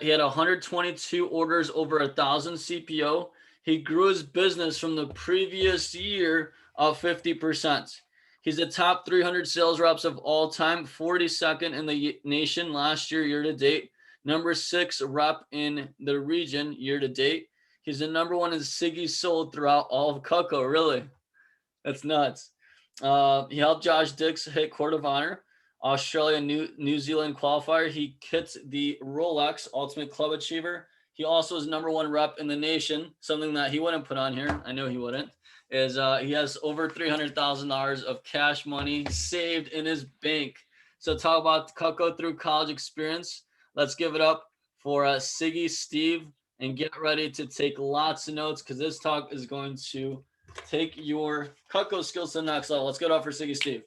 He had 122 orders over 1,000 CPO. He grew his business from the previous year of 50%. He's the top 300 sales reps of all time, 42nd in the nation last year to date, number 6 rep in the region year to date. He's the number 1 in Siggy sold throughout all of Cocoa. Really, that's nuts. He helped Josh Dix hit Court of Honor, Australia, New Zealand qualifier. He hits the Rolex Ultimate Club Achiever. He also is number 1 rep in the nation. Something that he wouldn't put on here, I know he wouldn't, is he has over $300,000 of cash money saved in his bank. So talk about Coco through college experience. Let's give it up for Siggy Steve, and get ready to take lots of notes because this talk is going to take your Cutco skills to the next level. Let's get off for Siggy Steve.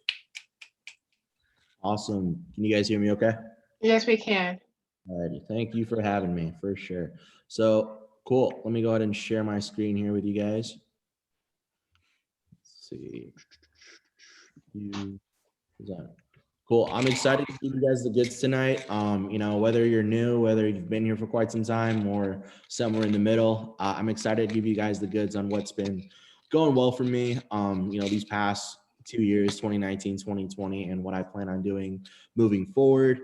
Awesome. Can you guys hear me okay? Yes, we can. Alrighty. Thank you for having me, for sure. So cool. Let me go ahead and share my screen here with you guys. Let's see. Cool. I'm excited to give you guys the goods tonight. Whether you're new, whether you've been here for quite some time or somewhere in the middle, I'm excited to give you guys the goods on what's been going well for me, these past 2 years, 2019, 2020, and what I plan on doing moving forward.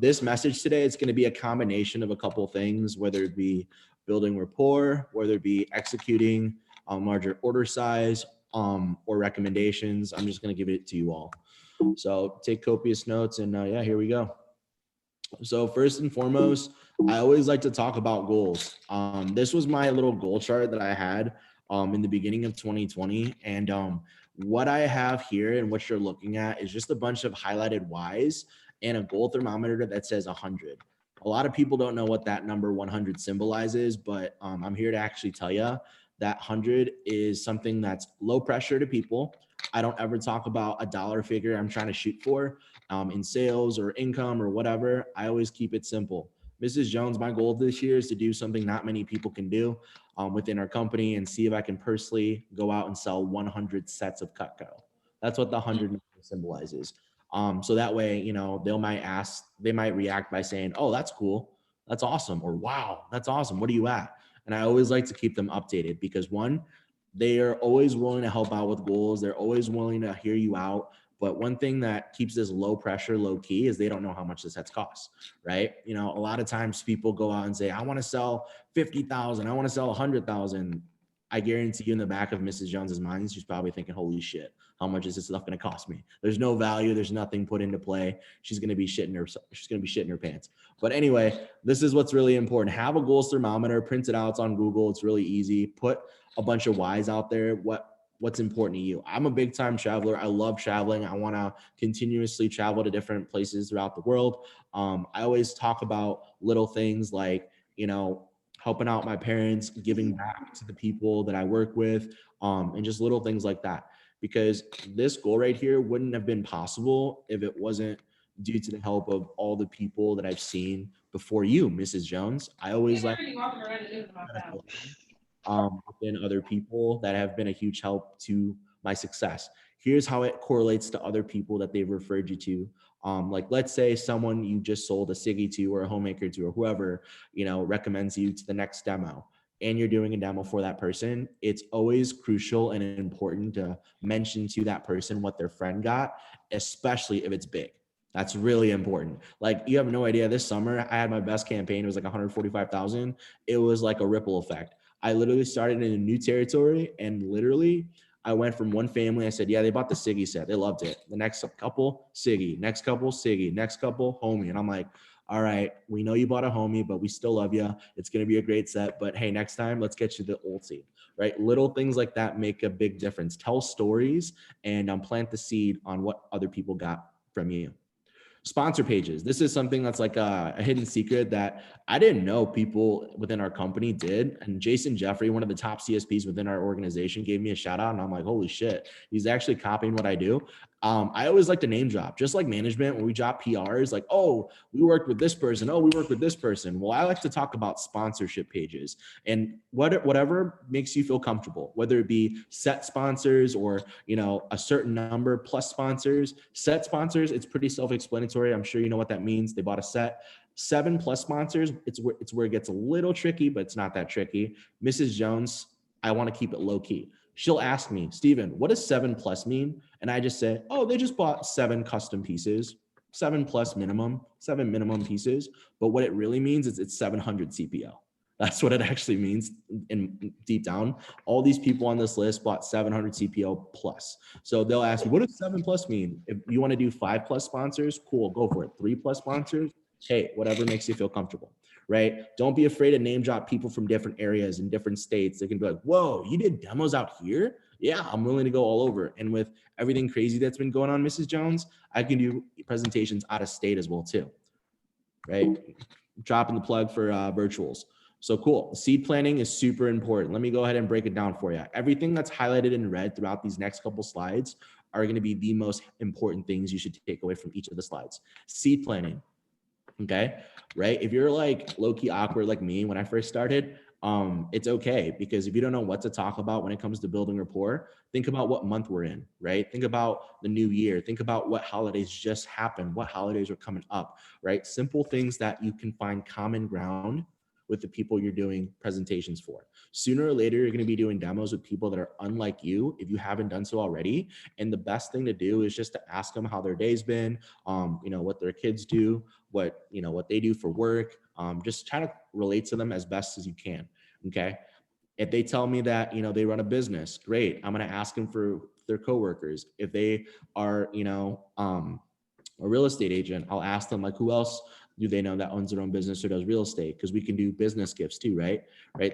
This message today is going to be a combination of a couple of things, whether it be building rapport, whether it be executing larger order size, or recommendations. I'm just going to give it to you all. So take copious notes, and yeah, here we go. So first and foremost, I always like to talk about goals. This was my little goal chart that I had in the beginning of 2020. And what I have here and what you're looking at is just a bunch of highlighted Y's and a goal thermometer that says 100. A lot of people don't know what that number 100 symbolizes, but I'm here to actually tell you that 100 is something that's low pressure to people. I don't ever talk about a dollar figure I'm trying to shoot for in sales or income or whatever. I always keep it simple. Mrs. Jones, my goal this year is to do something not many people can do within our company and see if I can personally go out and sell 100 sets of Cutco. That's what the 100 symbolizes. So that way, they might react by saying, oh, that's cool. That's awesome. Or wow, that's awesome. What are you at? And I always like to keep them updated because one, they are always willing to help out with goals. They're always willing to hear you out. But one thing that keeps this low pressure, low key is they don't know how much the sets cost, right? A lot of times people go out and say, I want to sell 50,000. I want to sell 100,000. I guarantee you in the back of Mrs. Jones's mind, she's probably thinking, holy shit, how much is this stuff going to cost me? There's no value. There's nothing put into play. She's going to be shitting her pants. But anyway, this is what's really important. Have a goals thermometer, print it out. It's on Google. It's really easy. Put a bunch of whys out there. What's important to you? I'm a big time traveler. I love traveling. I want to continuously travel to different places throughout the world. I always talk about little things like, helping out my parents, giving back to the people that I work with, and just little things like that. Because this goal right here wouldn't have been possible if it wasn't due to the help of all the people that I've seen before you, Mrs. Jones. I always like within other people that have been a huge help to my success. Here's how it correlates to other people that they've referred you to. Like let's say someone you just sold a Siggy to or a homemaker to or whoever, recommends you to the next demo and you're doing a demo for that person. It's always crucial and important to mention to that person what their friend got, especially if it's big. That's really important. Like you have no idea, this summer I had my best campaign. It was like 145,000. It was like a ripple effect. I literally started in a new territory and literally I went from one family. I said, yeah, they bought the Siggy set. They loved it. The next couple, Siggy. Next couple, Siggy. Next couple, homie. And I'm like, all right, we know you bought a homie, but we still love you. It's going to be a great set. But hey, next time, let's get you the old seed, right? Little things like that make a big difference. Tell stories and plant the seed on what other people got from you. Sponsor pages. This is something that's like a hidden secret that I didn't know people within our company did. And Jason Jeffrey, one of the top CSPs within our organization, gave me a shout out. And I'm like, holy shit, he's actually copying what I do. I always like to name drop, just like management, when we drop PRs, like, oh, we worked with this person. Oh, we worked with this person. Well, I like to talk about sponsorship pages and whatever makes you feel comfortable, whether it be set sponsors or, a certain number plus sponsors. Set sponsors, it's pretty self-explanatory. I'm sure you know what that means. They bought a set. 7+ sponsors, it's where it gets a little tricky, but it's not that tricky. Mrs. Jones, I want to keep it low key. She'll ask me, Steven, what does 7+ mean? And I just say, oh, they just bought 7 custom pieces, 7+ minimum, 7 minimum pieces. But what it really means is it's 700 CPO. That's what it actually means in deep down. All these people on this list bought 700 CPO plus. So they'll ask you, what does 7+ mean? If you want to do 5+ sponsors, cool, go for it. 3+ sponsors, hey, whatever makes you feel comfortable, right? Don't be afraid to name drop people from different areas and different states. They can be like, whoa, you did demos out here? Yeah, I'm willing to go all over. And with everything crazy that's been going on, Mrs. Jones, I can do presentations out of state as well too, right? Dropping the plug for virtuals. So cool. Seed planning is super important. Let me go ahead and break it down for you. Everything that's highlighted in red throughout these next couple slides are going to be the most important things you should take away from each of the slides. Seed planning. Okay. Right. If you're like low-key awkward like me when I first started, it's okay, because if you don't know what to talk about when it comes to building rapport, think about what month we're in, right? Think about the new year. Think about what holidays just happened, what holidays are coming up, right? Simple things that you can find common ground with the people you're doing presentations for. Sooner or later, you're going to be doing demos with people that are unlike you if you haven't done so already. And the best thing to do is just to ask them how their day's been, what their kids do, what they do for work. Just try to relate to them as best as you can. Okay. If they tell me that, they run a business, great. I'm going to ask them for their coworkers. If they are, a real estate agent, I'll ask them like, who else do they know that owns their own business or does real estate? Because we can do business gifts too, right?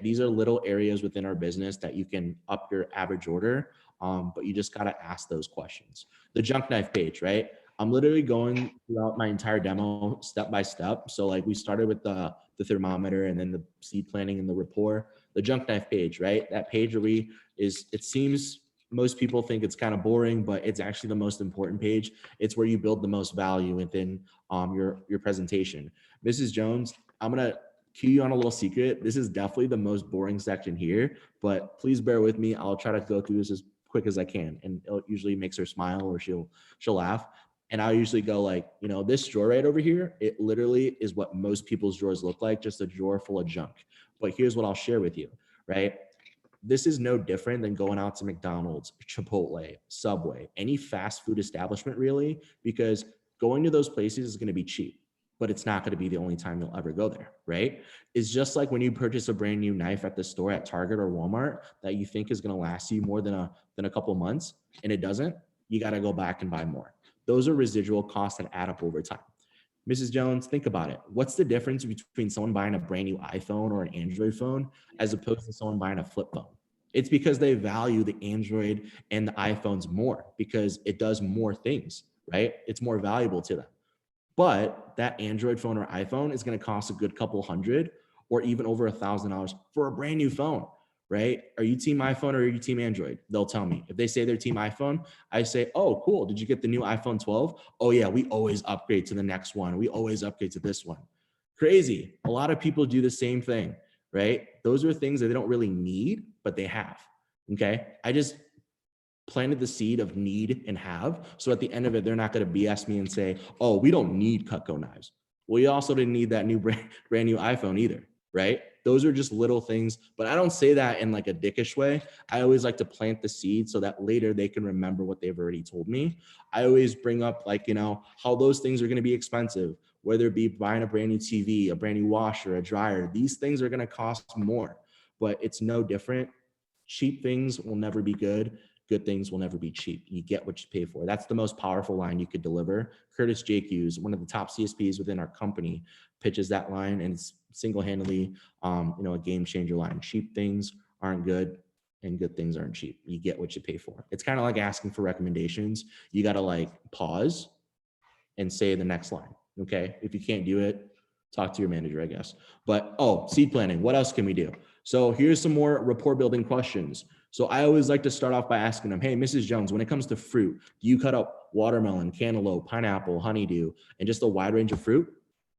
These are little areas within our business that you can up your average order. But you just got to ask those questions. The junk knife page, right? I'm literally going throughout my entire demo step by step. So like we started with the thermometer and then the seed planning and the rapport, the junk knife page, right? That page where it seems most people think it's kind of boring, but it's actually the most important page. It's where you build the most value within your presentation. Mrs. Jones, I'm going to cue you on a little secret. This is definitely the most boring section here, but please bear with me. I'll try to go through this as quick as I can. And it usually makes her smile or she'll laugh. And I usually go like, this drawer right over here, it literally is what most people's drawers look like, just a drawer full of junk. But here's what I'll share with you, right? This is no different than going out to McDonald's, Chipotle, Subway, any fast food establishment really, because going to those places is going to be cheap, but it's not going to be the only time you'll ever go there, right? It's just like when you purchase a brand new knife at the store at Target or Walmart that you think is going to last you more than a couple months, and it doesn't, you got to go back and buy more. Those are residual costs that add up over time. Mrs. Jones, think about it. What's the difference between someone buying a brand new iPhone or an Android phone as opposed to someone buying a flip phone? It's because they value the Android and the iPhones more because it does more things, right? It's more valuable to them. But that Android phone or iPhone is going to cost a good couple hundred or even over $1,000 for a brand new phone, right? Are you team iPhone or are you team Android? They'll tell me. If they say they're team iPhone, I say, oh, cool. Did you get the new iPhone 12? Oh yeah, we always upgrade to the next one. We always upgrade to this one. Crazy. A lot of people do the same thing, right? Those are things that they don't really need, but they have. Okay. I just planted the seed of need and have. So at the end of it, they're not going to BS me and say, oh, we don't need Cutco knives. Well, you also didn't need that new brand new iPhone either, right? Those are just little things, but I don't say that in like a dickish way. I always like to plant the seed so that later they can remember what they've already told me. I always bring up like, how those things are going to be expensive, whether it be buying a brand new TV, a brand new washer, a dryer. These things are going to cost more, but it's no different. Cheap things will never be good. Good things will never be cheap. You get what you pay for. That's the most powerful line you could deliver. Curtis JQs, one of the top CSPs within our company, pitches that line, and it's single-handedly, a game changer line. Cheap things aren't good, and good things aren't cheap. You get what you pay for. It's kind of like asking for recommendations. You got to like pause and say the next line. Okay. If you can't do it, talk to your manager, I guess. But seed planning. What else can we do? So here's some more rapport building questions. So I always like to start off by asking them, hey, Mrs. Jones, when it comes to fruit, do you cut up watermelon, cantaloupe, pineapple, honeydew, and just a wide range of fruit?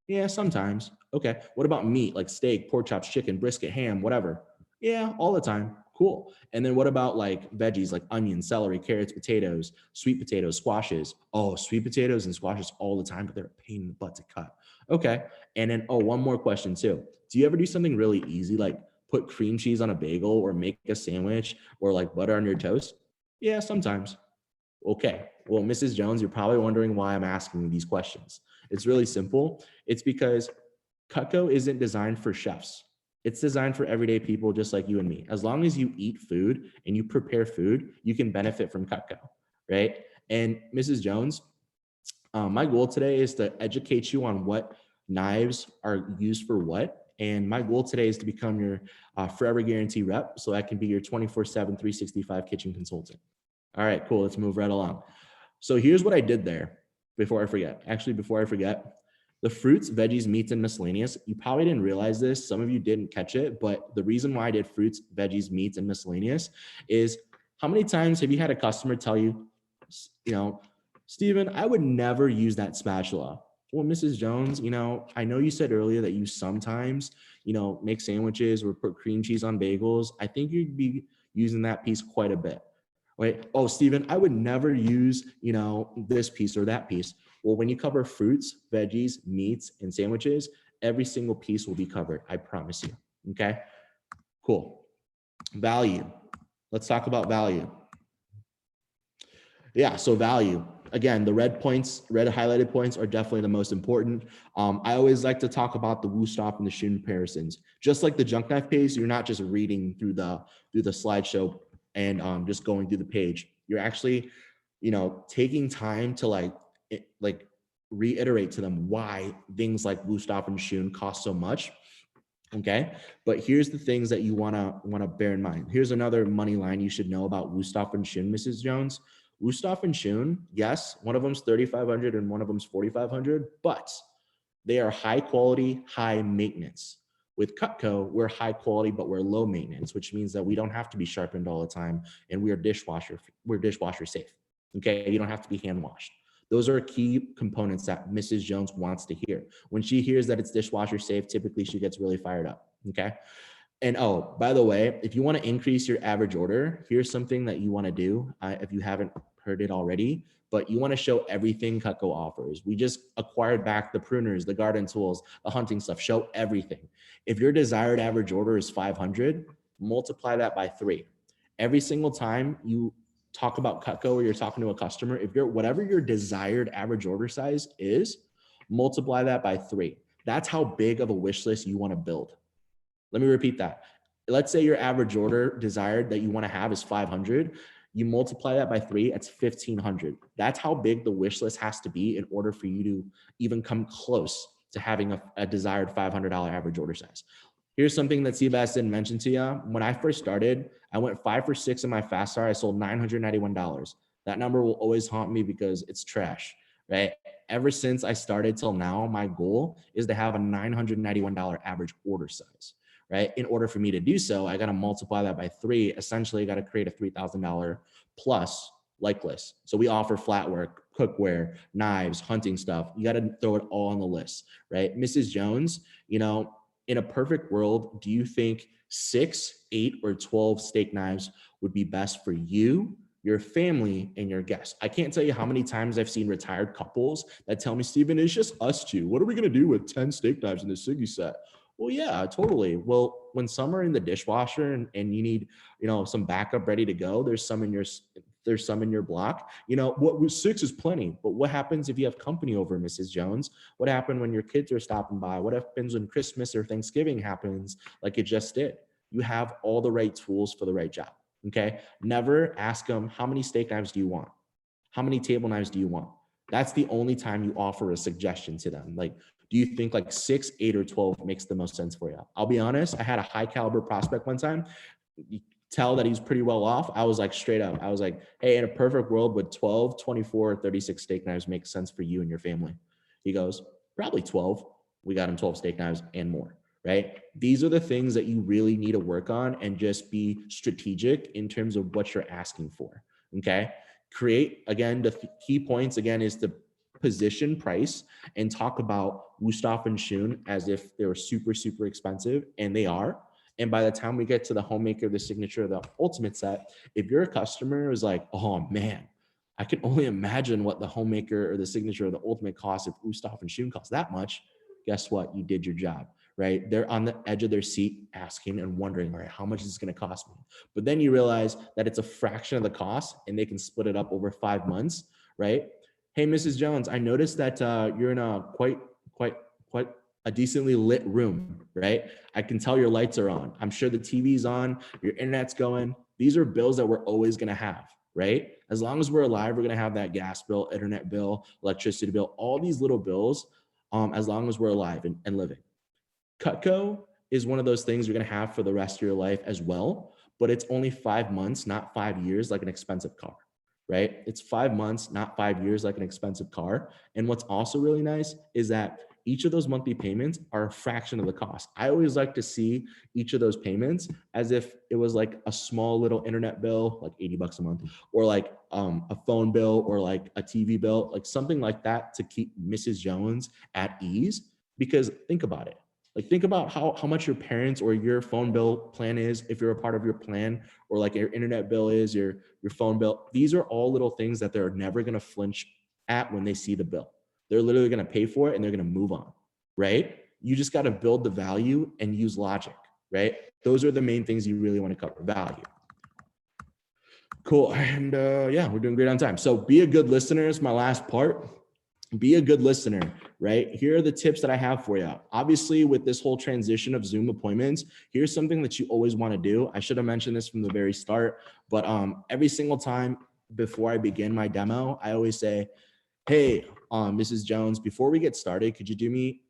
Yeah, sometimes. Okay. What about meat like steak, pork chops, chicken, brisket, ham, whatever? Yeah, all the time. Cool. And then what about like veggies like onions, celery, carrots, potatoes, sweet potatoes, squashes? Oh, sweet potatoes and squashes all the time, but they're a pain in the butt to cut. Okay. And then, oh, one more question too. Do you ever do something really easy like put cream cheese on a bagel or make a sandwich or like butter on your toast? Yeah, sometimes. Okay. Well, Mrs. Jones, you're probably wondering why I'm asking these questions. It's really simple. It's because Cutco isn't designed for chefs. It's designed for everyday people just like you and me. As long as you eat food and you prepare food, you can benefit from Cutco, right? And Mrs. Jones, my goal today is to educate you on what knives are used for what. And my goal today is to become your forever guarantee rep so I can be your 24/7, 365 kitchen consultant. All right, cool. Let's move right along. So here's what I did there before I forget. Actually, before I forget, the fruits, veggies, meats, and miscellaneous, you probably didn't realize this. Some of you didn't catch it, but the reason why I did fruits, veggies, meats, and miscellaneous is how many times have you had a customer tell you, you know, Steven, I would never use that spatula. Well, Mrs. Jones, I know you said earlier that you sometimes, make sandwiches or put cream cheese on bagels. I think you'd be using that piece quite a bit. Right? Oh, Steven, I would never use, this piece or that piece. Well, when you cover fruits, veggies, meats, and sandwiches, every single piece will be covered. I promise you. Okay. Cool. Value. Let's talk about value. Yeah, so value. Again, the red highlighted points are definitely the most important. I always like to talk about the Wusthof and the Schoen comparisons. Just like the junk knife page, you're not just reading through the slideshow and just going through the page. You're actually, taking time to like reiterate to them why things like Wusthof and Schoen cost so much. Okay, but here's the things that you wanna bear in mind. Here's another money line you should know about Wusthof and Schoen, Mrs. Jones. Wusthof and Schoen, yes, one of them's 3,500 and one of them's 4,500, but they are high quality, high maintenance. With Cutco, we're high quality, but we're low maintenance, which means that we don't have to be sharpened all the time, and we're dishwasher safe. Okay, you don't have to be hand washed. Those are key components that Mrs. Jones wants to hear. When she hears that it's dishwasher safe, typically she gets really fired up. Okay. And oh, by the way, if you want to increase your average order, here's something that you want to do if you haven't heard it already, but you want to show everything Cutco offers. We just acquired back the pruners, the garden tools, the hunting stuff, show everything. If your desired average order is 500, multiply that by 3. Every single time you talk about Cutco or you're talking to a customer, if you're whatever your desired average order size is, multiply that by 3. That's how big of a wish list you want to build. Let me repeat that. Let's say your average order desired that you want to have is 500. You multiply that by 3, it's 1,500. That's how big the wish list has to be in order for you to even come close to having a desired $500 average order size. Here's something that Seabass didn't mention to you. When I first started, I went 5 for 6 in my fast start. I sold $991. That number will always haunt me because it's trash, right? Ever since I started till now, my goal is to have a $991 average order size, right? In order for me to do so, I got to multiply that by 3. Essentially, I got to create a $3,000 plus like list. So we offer flatware, cookware, knives, hunting stuff. You got to throw it all on the list, right? Mrs. Jones, in a perfect world, do you think 6, 8, or 12 steak knives would be best for you, your family, and your guests? I can't tell you how many times I've seen retired couples that tell me, Steven, it's just us two. What are we going to do with 10 steak knives in the Siggy set? Well, yeah, totally. Well, when some are in the dishwasher and you need, some backup ready to go, there's some in your block. What 6 is plenty. But what happens if you have company over, Mrs. Jones? What happened when your kids are stopping by? What happens when Christmas or Thanksgiving happens like it just did? You have all the right tools for the right job. Okay. Never ask them, how many steak knives do you want? How many table knives do you want? That's the only time you offer a suggestion to them. Like, do you think like 6, 8, or 12 makes the most sense for you? I'll be honest. I had a high caliber prospect one time. You tell that he's pretty well off. I was like, straight up, I was like, hey, in a perfect world, would 12, 24, 36 steak knives make sense for you and your family? He goes, probably 12. We got him 12 steak knives and more. right? These are the things that you really need to work on and just be strategic in terms of what you're asking for. Okay. Create, again, the key points again is to position price and talk about Wusthof and Schön as if they were super, super expensive, and they are. And by the time we get to the homemaker, the signature, the ultimate set, if you're a customer is like, oh man, I can only imagine what the homemaker or the signature or the ultimate cost if Wusthof and Schön cost that much. Guess what? You did your job, right? They're on the edge of their seat asking and wondering, all right, how much is this going to cost me? But then you realize that it's a fraction of the cost and they can split it up over 5 months, right? Hey, Mrs. Jones, I noticed that you're in a quite a decently lit room, right? I can tell your lights are on. I'm sure the TV's on, your internet's going. These are bills that we're always going to have, right? As long as we're alive, we're going to have that gas bill, internet bill, electricity bill, all these little bills, as long as we're alive and living. Cutco is one of those things you're going to have for the rest of your life as well, but it's only 5 months, not 5 years, like an expensive car, right? It's 5 months, not 5 years, like an expensive car. And what's also really nice is that each of those monthly payments are a fraction of the cost. I always like to see each of those payments as if it was like a small little internet bill, like $80 a month, or like a phone bill, or like a TV bill, like something like that to keep Mrs. Jones at ease. Because think about it. Like think about how much your parents or your phone bill plan is if you're a part of your plan, or like your internet bill is, your phone bill. These are all little things that they're never going to flinch at when they see the bill. They're literally going to pay for it and they're going to move on, right? You just got to build the value and use logic, right? Those are the main things you really want to cover. Value. Cool. And yeah, we're doing great on time. So be a good listener is my last part. Be a good listener, right? Here are the tips that I have for you. Obviously, with this whole transition of Zoom appointments, here's something that you always want to do. I should have mentioned this from the very start, but every single time before I begin my demo, I always say, hey, Mrs. Jones, before we get started, could you do me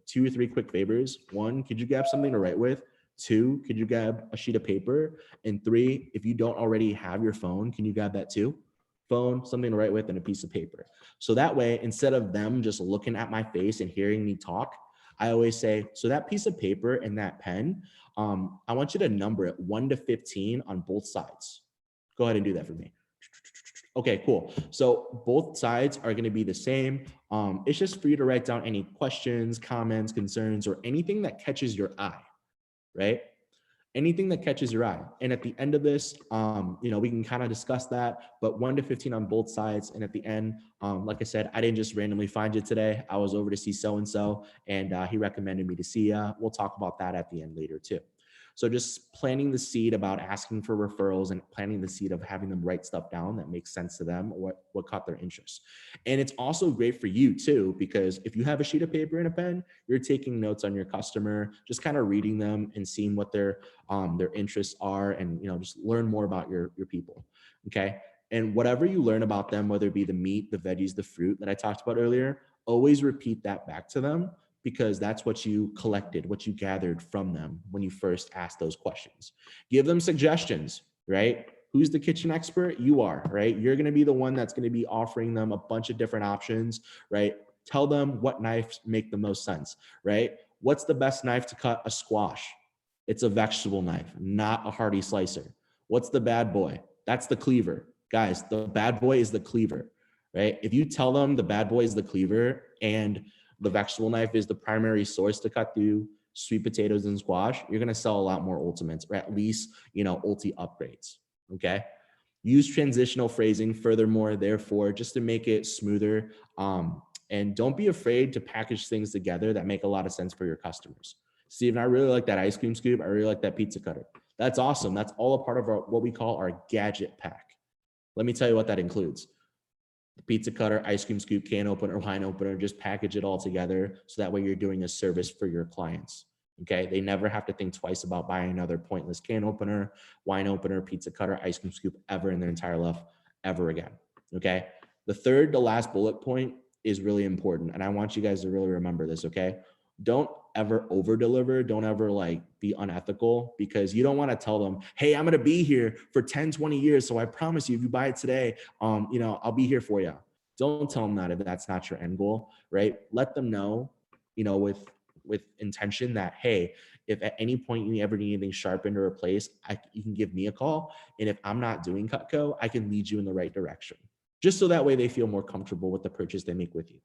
2 or 3 quick favors? 1, could you grab something to write with? 2, could you grab a sheet of paper? And 3, if you don't already have your phone, can you grab that too? Phone, something to write with, and a piece of paper. So that way, instead of them just looking at my face and hearing me talk, I always say, so that piece of paper and that pen, I want you to number it 1 to 15 on both sides. Go ahead and do that for me. Okay, cool. So both sides are going to be the same. It's just for you to write down any questions, comments, concerns, or anything that catches your eye, right? Anything that catches your eye. And at the end of this, we can kind of discuss that, but 1 to 15 on both sides. And at the end, like I said, I didn't just randomly find you today. I was over to see so-and-so, and he recommended me to see you. We'll talk about that at the end later too. So just planting the seed about asking for referrals and planting the seed of having them write stuff down that makes sense to them, or what caught their interest. And it's also great for you too, because if you have a sheet of paper and a pen, you're taking notes on your customer, just kind of reading them and seeing what their interests are, and just learn more about your people. Okay. And whatever you learn about them, whether it be the meat, the veggies, the fruit that I talked about earlier, always repeat that back to them, because that's what you collected, what you gathered from them when you first asked those questions. Give them suggestions, right? Who's the kitchen expert? You are, right? You're going to be the one that's going to be offering them a bunch of different options, right? Tell them what knives make the most sense, right? What's the best knife to cut a squash? It's a vegetable knife, not a hearty slicer. What's the bad boy? That's the cleaver. Guys, the bad boy is the cleaver, right? If you tell them the bad boy is the cleaver and the vegetable knife is the primary source to cut through sweet potatoes and squash, you're going to sell a lot more ultimates, or at least, ulti upgrades. Okay. Use transitional phrasing, furthermore, therefore, just to make it smoother. And don't be afraid to package things together that make a lot of sense for your customers. Steven, I really like that ice cream scoop. I really like that pizza cutter. That's awesome. That's all a part of what we call our gadget pack. Let me tell you what that includes. The pizza cutter, ice cream scoop, can opener, wine opener, just package it all together. So that way you're doing a service for your clients. Okay. They never have to think twice about buying another pointless can opener, wine opener, pizza cutter, ice cream scoop ever in their entire life, ever again. Okay. The third to last bullet point is really important. And I want you guys to really remember this. Okay. Don't ever over deliver. Don't ever be unethical, because you don't want to tell them, hey, I'm going to be here for 10, 20 years. So I promise you, if you buy it today, I'll be here for you. Don't tell them that if that's not your end goal, right? Let them know, with with intention that, hey, if at any point you ever need anything sharpened or replaced, you can give me a call. And if I'm not doing Cutco, I can lead you in the right direction. Just so that way they feel more comfortable with the purchase they make with you.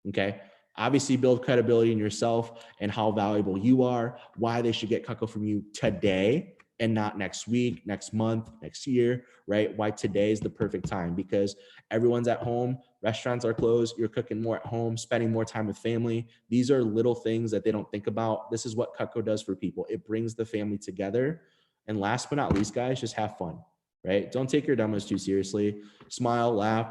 Okay. Obviously, build credibility in yourself and how valuable you are, why they should get Cutco from you today and not next week, next month, next year, right? Why today is the perfect time, because everyone's at home, restaurants are closed, you're cooking more at home, spending more time with family. These are little things that they don't think about. This is what Cutco does for people. It brings the family together. And last but not least, guys, just have fun, right? Don't take your demos too seriously. Smile, laugh,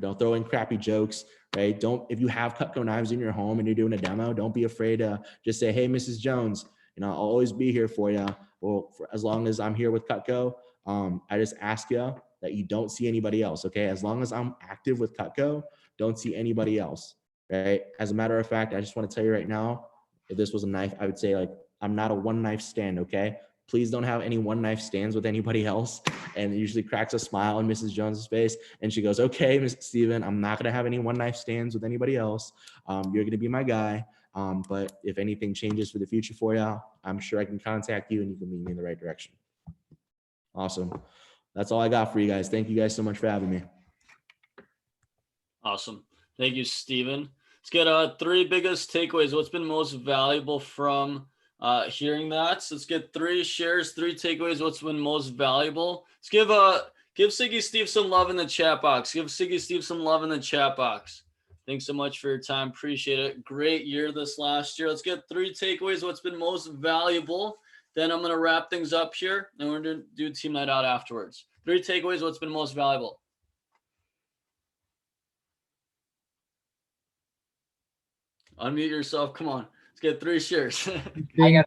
throw in crappy jokes, right? If you have Cutco knives in your home and you're doing a demo, don't be afraid to just say, hey, Mrs. Jones, I'll always be here for you. Well, for as long as I'm here with Cutco, I just ask you that you don't see anybody else, okay? As long as I'm active with Cutco, don't see anybody else, right? As a matter of fact, I just want to tell you right now, if this was a knife, I would say, like, I'm not a one knife stand, okay? Please don't have any one knife stands with anybody else. And it usually cracks a smile on Mrs. Jones's face. And she goes, okay, Mr. Steven, I'm not going to have any one knife stands with anybody else. You're going to be my guy. But if anything changes for the future for you, I'm sure I can contact you and you can lead me in the right direction. Awesome. That's all I got for you guys. Thank you guys so much for having me. Awesome. Thank you, Steven. Let's get 3 biggest takeaways. What's been most valuable from hearing that? So let's get 3 shares, 3 takeaways. What's been most valuable? Let's give Siggy Steve some love in the chat box. Give Siggy Steve some love in the chat box. Thanks so much for your time. Appreciate it. Great year this last year. Let's get 3 takeaways. What's been most valuable? Then I'm going to wrap things up here, and we're going to do team night out afterwards. 3 takeaways. What's been most valuable? Unmute yourself. Come on. Let's get 3 shares. Can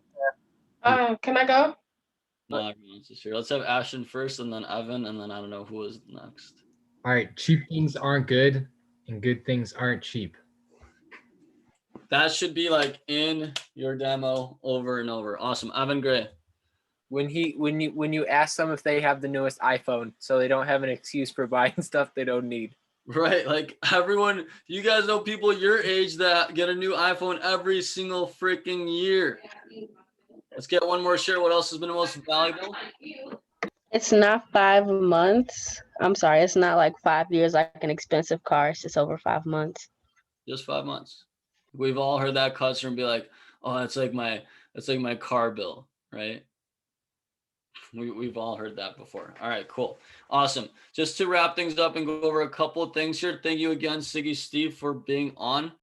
I go? No, everyone's just here. Let's have Ashton first, and then Evan, and then I don't know who is next. All right. Cheap things aren't good, and good things aren't cheap. That should be like in your demo over and over. Awesome. Evan Gray. When you ask them if they have the newest iPhone, so they don't have an excuse for buying stuff they don't need. Right. Like everyone, you guys know people your age that get a new iPhone every single freaking year. Let's get one more share. What else has been the most valuable? It's not 5 months. I'm sorry. It's not like 5 years like an expensive car. It's just over 5 months. Just 5 months. We've all heard that customer be like, oh, that's like my car bill, right? We've all heard that before. All right, cool. Awesome. Just to wrap things up and go over a couple of things here. Thank you again, Siggy Steve, for being on.